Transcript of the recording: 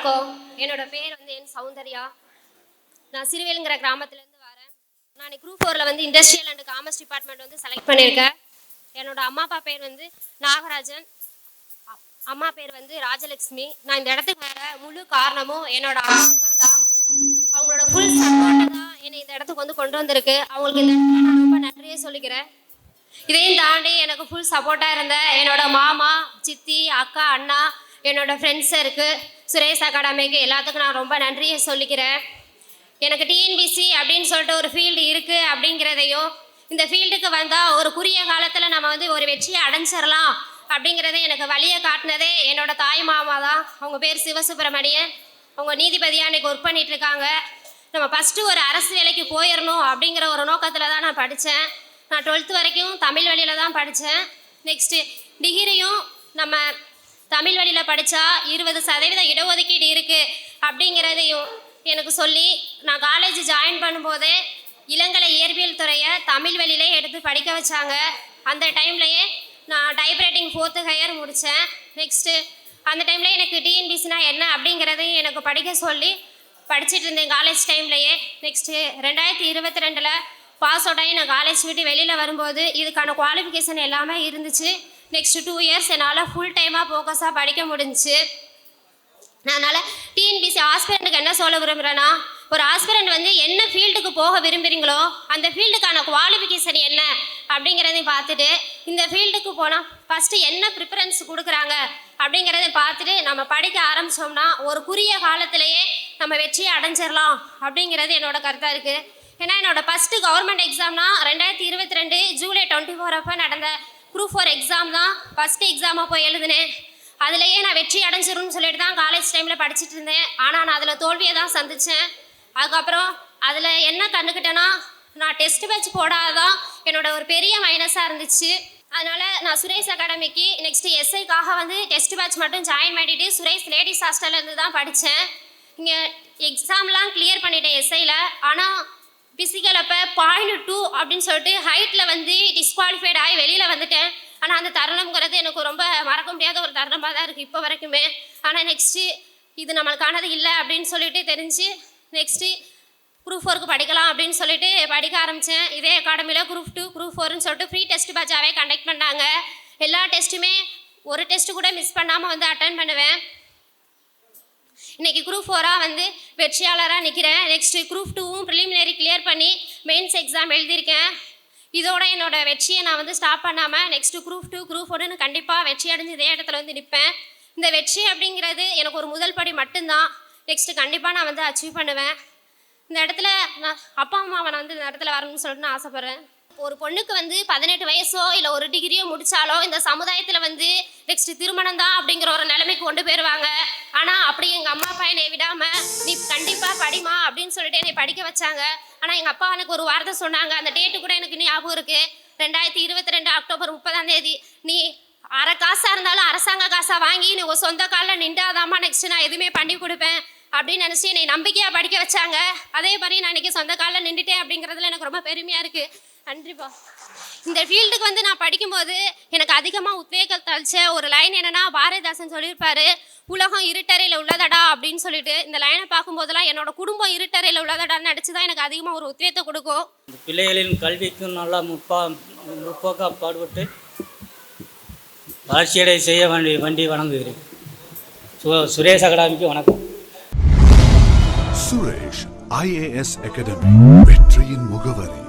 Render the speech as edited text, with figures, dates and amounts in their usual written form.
வணக்கம். என்னோட பேர் வந்து என் சௌந்தர்யா. நான் சிறுவேலுங்கிற கிராமத்துலேருந்து வரேன். நான் குரூப் 4ல் வந்து இண்டஸ்ட்ரியல் அண்ட் காமர்ஸ் டிபார்ட்மெண்ட் வந்து செலக்ட் பண்ணியிருக்கேன். என்னோட அம்மா அப்பா பேர் வந்து நாகராஜன், அம்மா பேர் வந்து ராஜலட்சுமி. நான் இந்த இடத்துக்கு வர முழு காரணமும் என்னோட அம்மா அப்பா தான். அவங்களோட ஃபுல் சப்போர்ட்டு தான் என்னை இந்த இடத்துக்கு வந்து கொண்டு வந்திருக்கு. அவங்களுக்கு இந்த இடத்துல நான் ரொம்ப நன்றியே சொல்லிக்கிறேன். இதையும் தாண்டி எனக்கு ஃபுல் சப்போர்ட்டாக இருந்த என்னோட மாமா, சித்தி, அக்கா, அண்ணா, என்னோட ஃப்ரெண்ட்ஸ் இருக்குது, சுரேஷ் அகாடமிக்கு எல்லாத்துக்கும் நான் ரொம்ப நன்றியை சொல்லிக்கிறேன். எனக்கு டிஎன்பிசி அப்படின்னு சொல்லிட்டு ஒரு ஃபீல்டு இருக்குது அப்படிங்கிறதையும், இந்த ஃபீல்டுக்கு வந்தால் ஒரு குறுகிய காலத்தில் நம்ம வந்து ஒரு வெற்றியை அடைஞ்சிடலாம் அப்படிங்கிறத எனக்கு வழியை காட்டினதே என்னோட தாய் மாமா தான். அவங்க பேர் சிவசுப்பிரமணியன். அவங்க நீதிபதியாக இன்றைக்கி ஒர்க் பண்ணிகிட்ருக்காங்க. நம்ம ஃபஸ்ட்டு ஒரு அரசு வேலைக்கு போயிடணும் அப்படிங்கிற ஒரு நோக்கத்தில் தான் நான் படித்தேன். நான் 12th வரைக்கும் தமிழ் வழியில் தான் படித்தேன். நெக்ஸ்ட்டு டிகிரியும் நம்ம தமிழ் வழியில் படித்தா 20% இடஒதுக்கீடு இருக்குது அப்படிங்கிறதையும் எனக்கு சொல்லி நான் காலேஜ் ஜாயின் பண்ணும்போதே இளங்கலை இயற்பியல் துறையை தமிழ் வழியிலே எடுத்து படிக்க வச்சாங்க. அந்த டைம்லையே நான் டைப்ரைட்டிங் 4th ஹையர் முடித்தேன். நெக்ஸ்ட்டு அந்த டைமில் எனக்கு டிஎன்பிசினா என்ன அப்படிங்கிறதையும் எனக்கு படிக்க சொல்லி படிச்சுட்டு இருந்தேன் காலேஜ் டைம்லையே. நெக்ஸ்ட்டு 2022 பாஸ் அவுட் ஆகி நான் காலேஜ் விட்டு வெளியில் வரும்போது இதுக்கான குவாலிஃபிகேஷன் எல்லாமே இருந்துச்சு. நெக்ஸ்ட் 2 இயர்ஸ் என்னால் ஃபுல் டைமாக ஃபோக்கஸாக படிக்க முடிஞ்சிச்சு. அதனால் டிஎன்பிசி ஆஸ்பிரண்ட்டுக்கு என்ன சொல்ல விரும்புகிறேன்னா, ஒரு ஆஸ்பிரண்ட் வந்து என்ன ஃபீல்டுக்கு போக விரும்புகிறீங்களோ அந்த ஃபீல்டுக்கான குவாலிஃபிகேஷன் என்ன அப்படிங்கிறதையும் பார்த்துட்டு, இந்த ஃபீல்டுக்கு போனால் ஃபஸ்ட்டு என்ன ப்ரிஃபரன்ஸ் கொடுக்குறாங்க அப்படிங்கிறதையும் பார்த்துட்டு நம்ம படிக்க ஆரம்பித்தோம்னா ஒரு குறுகிய காலத்திலேயே நம்ம வெற்றியை அடைஞ்சிடலாம் அப்படிங்கிறது என்னோட கருத்தாக இருக்குது. ஏன்னா என்னோடய ஃபஸ்ட்டு கவர்மெண்ட் எக்ஸாம்னா 2022 ஜூலை 24 அப்போ நடந்த குரூப் 4 எக்ஸாம் தான் ஃபஸ்ட்டு எக்ஸாமாக போய் எழுதினேன். அதுலேயே நான் வெற்றி அடைஞ்சிரும்னு சொல்லிட்டு தான் காலேஜ் டைமில் படிச்சுட்டு இருந்தேன். ஆனால் நான் அதில் தோல்வியை தான் சந்தித்தேன். அதுக்கப்புறம் அதில் என்ன கண்டுக்கிட்டேன்னா, நான் டெஸ்ட் பேட்ச் போடாதான் என்னோட ஒரு பெரிய மைனஸாக இருந்துச்சு. அதனால் நான் சுரேஷ் அகாடமிக்கு நெக்ஸ்ட்டு எஸ்ஐக்காக வந்து டெஸ்ட் பேட்ச் மட்டும் ஜாயின் பண்ணிவிட்டு சுரேஷ் லேடிஸ் ஹாஸ்டல்லேருந்து தான் படித்தேன். இங்கே எக்ஸாம்லாம் கிளியர் பண்ணிட்டேன் எஸ்ஐயில். ஆனால் ஃபிசிக்கல் அப்போ 0.2 அப்படின்னு சொல்லிட்டு ஹைட்டில் வந்து டிஸ்குவாலிஃபைட் ஆகி வெளியில் வந்துட்டேன். ஆனால் அந்த தருணம்ங்கிறது எனக்கு ரொம்ப மறக்க முடியாத ஒரு தருணமாக தான் இருக்குது இப்போ வரைக்குமே. ஆனால் நெக்ஸ்ட்டு இது நம்மளுக்கானது இல்லை அப்படின்னு சொல்லிட்டு தெரிஞ்சு நெக்ஸ்ட்டு குரூப் 4க்கு படிக்கலாம் அப்படின்னு சொல்லிட்டு படிக்க ஆரம்பித்தேன். இதே அகாடமியில் குரூப் 2 குரூப் 4ன்னு சொல்லிட்டு ஃப்ரீ டெஸ்ட் பேட்சாகவே கண்டக்ட் பண்ணாங்க. எல்லா டெஸ்ட்டுமே ஒரு டெஸ்ட்டு கூட மிஸ் பண்ணாமல் வந்து அட்டன் பண்ணுவேன். இன்றைக்கி குரூப் 4ஆக வந்து வெற்றியாளராக நிற்கிறேன். நெக்ஸ்ட்டு குரூப் 2வும் ப்ரிலிமினரி கிளியர் பண்ணி மெயின்ஸ் எக்ஸாம் எழுதியிருக்கேன். இதோட என்னோடய வெற்றியை நான் வந்து ஸ்டாப் பண்ணாமல் நெக்ஸ்ட்டு குரூப் 2 குரூப் 4ன்னு கண்டிப்பாக வெற்றி அடைஞ்சு இதே இடத்துல வந்து நிற்பேன். இந்த வெற்றி அப்படிங்கிறது எனக்கு ஒரு முதல் படி மட்டும்தான். நெக்ஸ்ட்டு கண்டிப்பாக நான் வந்து அச்சீவ் பண்ணுவேன். இந்த இடத்துல நான் அப்பா அம்மாவை நான் வந்து இந்த இடத்துல வரணும்னு சொல்லிட்டு நான் ஆசைப்பட்றேன். ஒரு பொண்ணுக்கு வந்து 18 வயசோ இல்லை ஒரு டிகிரியோ முடித்தாலோ இந்த சமுதாயத்தில் வந்து நெக்ஸ்ட்டு திருமணம் தான் அப்படிங்கிற ஒரு நிலைமைக்கு கொண்டு போயிடுவாங்க. ஆனால் அப்படி எங்கள் அம்மா அப்பா என்னை விடாமல் நீ கண்டிப்பாக படிமா அப்படின்னு சொல்லிட்டு என்னை படிக்க வச்சாங்க. ஆனால் எங்கள் அப்பா எனக்கு ஒரு வார்த்தை சொன்னாங்க, அந்த டேட்டு கூட எனக்கு ஞாபகம் இருக்குது. 2022 அக்டோபர் 30 நீ அரை காசாக இருந்தாலும் அரசாங்க காசாக வாங்கி நீ ஒரு சொந்த காலில் நின்றாதாம்மா நெக்ஸ்ட்டு நான் எதுவுமே பண்ணி கொடுப்பேன் அப்படின்னு நினச்சி என்னை நம்பிக்கையாக படிக்க வச்சாங்க. அதே மாதிரி நான் இன்றைக்கி சொந்த காலில் நின்றுட்டேன் அப்படிங்கிறதுல எனக்கு ரொம்ப பெருமையாக இருக்குது. நன்றிப்பா. இந்த ஃபீல்டுக்கு வந்து நான் படிக்கும்போது எனக்கு அதிகமாக உத்வேகம் தளிச்ச ஒரு லைன் என்னென்னா, பாரதிதாசன் சொல்லியிருப்பார், உலகம் இருட்டறையில் உள்ளதடா அப்படின்னு சொல்லிட்டு. இந்த லைனை பார்க்கும்போதெல்லாம் என்னோட குடும்பம் இருட்டறையில் உள்ளதடான்னு நினச்சி தான் எனக்கு அதிகமாக ஒரு உத்வேகத்தை கொடுக்கும். இந்த பிள்ளைகளின் கல்விக்கும் நல்லா முற்போக்காக பாடுபட்டு வளர்ச்சியடை செய்ய வேண்டி வணங்குகிறேன். சுரேஷ் அகாடமிக்கு வணக்கம். சுரேஷ் IAS அகாடமி, வெற்றியின் முகவரி.